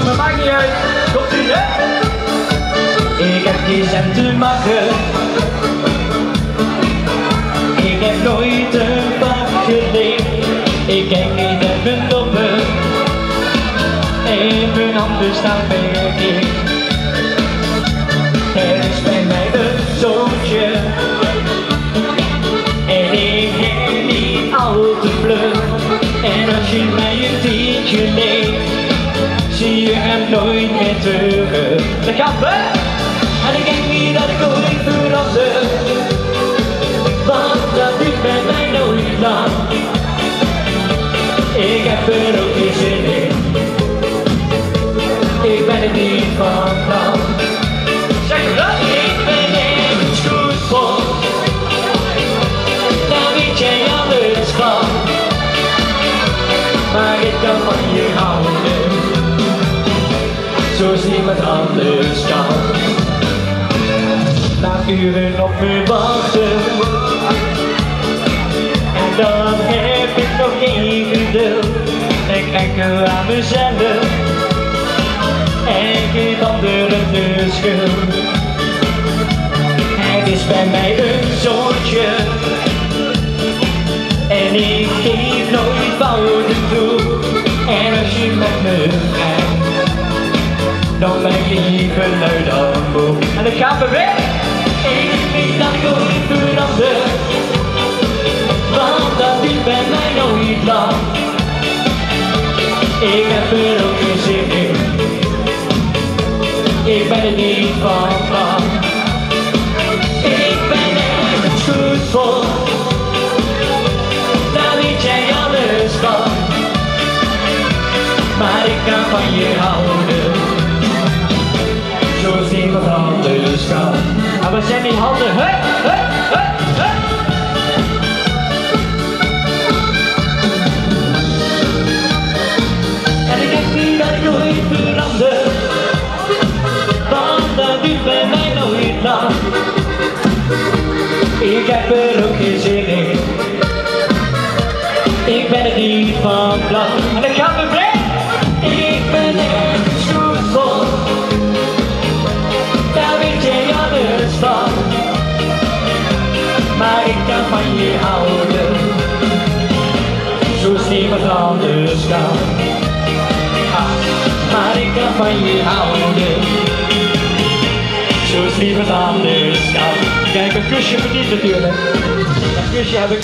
maar maakt niet uit. Komt u, hè? Ik heb geen cent te maken. Ik heb nooit een pak geleend. Ik kijk niet uit mijn doppen. En mijn handen staan verkeerd. Er is bij mij een zoontje. En ik ben niet al te vlug. En als je mij een tientje neemt, zie je hem nooit meer terug. Dat gaat wel. En ik denk niet dat ik ooit verander, want dat duurt bij mij nooit lang. Ik heb er ook geen zin in. Ik ben er niet van plan. Zeg dat ik ben ergens goed voor. Daar weet jij alles van. Maar ik kan van je houden, zoals niemand anders kan. Laat uren op me wachten. En dan heb ik nog geen geduld. En kijk aan mezelf. En geef anderen de schuld. Het is bij mij een zoontje. En ik geef nooit fouten toe. En als je met me kijkt, dan ben ik liever lui dan moe. En dan gaan we weg. Ik weet dat ik ooit verander, want dat duurt bij mij nooit lang. Ik heb er ook geen zin in. Ik ben er niet van plan. Ik ben ergens goed voor. Daar weet jij alles van. Maar ik kan van je houden, zoals niemand anders kan. Maar we zijn die handen, hup, hup, hup, hup. En ik denk niet dat ik ooit verander, want dat duurt bij mij nooit lang. Ik heb er ook geen zin in. Ik ben er niet van plan. En dan gaan we weg. Ik ben ergens goed voor. Daar weet jij alles van. Maar ik kan van je houden, zoals niemand anders kan. Maar ik kan van je houden, zoals niemand anders kan. Kijk, een kusje verdient natuurlijk. Een kusje heb ik